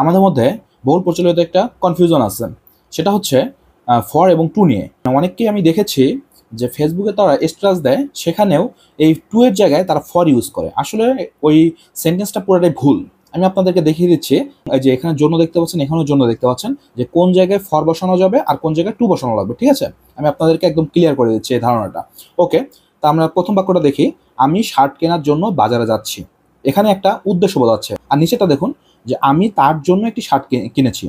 আমাদের মধ্যে বহুল প্রচলিত একটা কনফিউশন আছে, সেটা হচ্ছে ফর এবং টু নিয়ে। অনেককেই আমি দেখেছি যে ফেসবুকে তারা স্ট্যাটাস দেয়, সেখানেও এই টু এর জায়গায় তারা ফর ইউজ করে। আসলে ওই সেন্টেন্সটা পুরোটাই ভুল। আমি আপনাদেরকে দেখিয়ে দিচ্ছি, এই যে এখানে জন্য দেখতে পাচ্ছেন, এখানেও জন্য দেখতে পাচ্ছেন, যে কোন জায়গায় ফর বসানো যাবে আর কোন জায়গায় টু বসানো লাগবে। ঠিক আছে, আমি আপনাদেরকে একদম ক্লিয়ার করে দিচ্ছি এই ধারণাটা। ওকে, তা আমরা প্রথম বাক্যটা দেখি, আমি শার্ট কেনার জন্য বাজারে যাচ্ছি। এখানে একটা উদ্দেশ্য বোঝাচ্ছে, আর নিচেটা দেখুন যে আমি তার জন্য একটি শার্ট কিনেছি।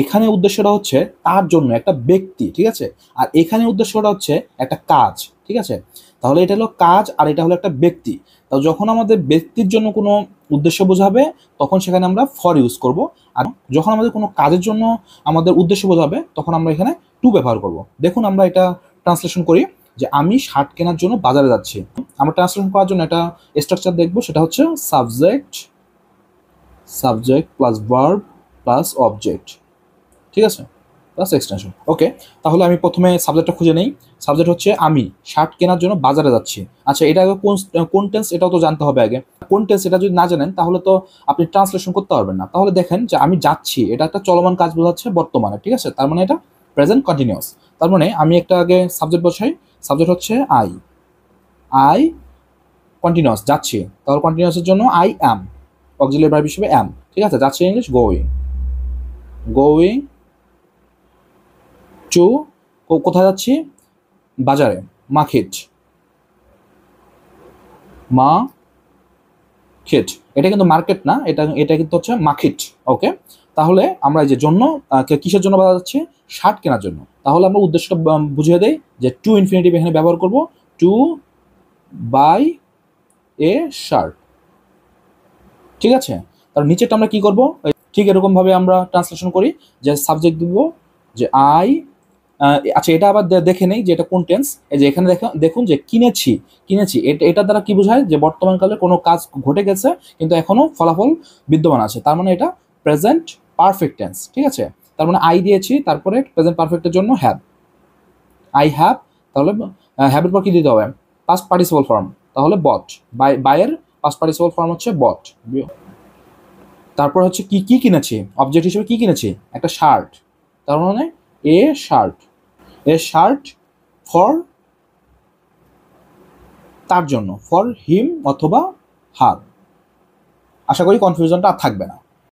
এখানে উদ্দেশ্যটা হচ্ছে তার জন্য একটা ব্যক্তি, ঠিক আছে, আর এখানে উদ্দেশ্যটা হচ্ছে একটা কাজ। ঠিক আছে, তাহলে এটা হলো কাজ আর এটা হলো একটা ব্যক্তি। তো যখন আমাদের ব্যক্তির জন্য কোনো উদ্দেশ্য বোঝাবে তখন সেখানে আমরা ফর ইউজ করব, আর যখন আমাদের কোনো কাজের জন্য আমাদের উদ্দেশ্য বোঝাবে তখন আমরা এখানে টু ব্যবহার করব। দেখুন আমরা এটা ট্রান্সলেশন করি যে আমি শার্ট কেনার জন্য বাজারে যাচ্ছি। আমরা ট্রান্সলেশন করার জন্য একটা স্ট্রাকচার দেখবো, সেটা হচ্ছে subject plus verb plus object, ঠিক আছে, প্লাস এক্সটেনশন। ওকে, তাহলে আমি প্রথমে সাবজেক্টটা খুঁজে নেই। সাবজেক্ট হচ্ছে আমি শার্ট কেনার জন্য বাজারে যাচ্ছি। আচ্ছা, এটা আগে কোন টেন্স এটাও তো জানতে হবে আগে। কোন টেন্স এটা যদি না জানেন তাহলে তো আপনি ট্রান্সলেশন করতে পারবেন না। তাহলে দেখেন যে আমি যাচ্ছি, এটা একটা চলমান কাজ বোঝাচ্ছে বর্তমানে, ঠিক আছে, তার মানে এটা প্রেজেন্ট কন্টিনিউয়াস। তার মানে আমি একটা আগে সাবজেক্ট বসাই, সাবজেক্ট হচ্ছে আই কন্টিনিউয়াস, যাচ্ছি, তাহলে কন্টিনিউয়াসের জন্য আই অ্যাম, অক্সিলিয়ারি ভার্ব হিসেবে অ্যাম, ঠিক আছে, যাচ্ছি ইংলিশ গোয়িং টু, কোথায় যাচ্ছি, বাজারে, মার্কেট, এটা কিন্তু মার্কেট না, এটা কিন্তু হচ্ছে মার্কেট। ওকে, তাহলে আমরা এই যে জন্য কিসের জন্য বলা যাচ্ছে, শার্ট কেনার জন্য। তাহলে আমরা উদ্দেশ্যটা বুঝিয়ে দেই যে টু ইনফিনিটিভ এখানে ব্যবহার করব, টু বাই এ শার্ট। ঠিক আছে, তার নিচেটা আমরা কি করব, ঠিক এরকম ভাবে আমরা ট্রান্সলেশন করি যে সাবজেক্ট দিব যে আই। আচ্ছা, এটা আবার দেখে নেই যে এটা কোন টেন্স। এই যে এখানে দেখুন যে কিনেছি, এটা দ্বারা কি বোঝায়, যে বর্তমানকালে কোনো কাজ ঘটে গেছে কিন্তু এখনো ফলাফল বিদ্যমান আছে, তার মানে এটা প্রেজেন্ট পারফেক্ট টেন্স। ঠিক আছে, তার মানে আই দিয়েছি, তারপরে প্রেজেন্ট পারফেক্টের জন্য হ্যাভ, আই হ্যাভ। তাহলে হ্যাভের পর কি দিতে হবে, পাস্ট পার্টিসিপল ফর্ম, তাহলে বট, বাইয়ের পাস্ট পার্টিসিপল ফর্ম হচ্ছে বট। তারপর হচ্ছে কি কিনেছি, অবজেক্ট হিসেবে কি কিনেছি, একটা শার্ট, তার মানে এ শার্ট ফর, তার জন্য, ফর হিম অথবা হার। আশা করি কনফিউশনটা আর থাকবে না।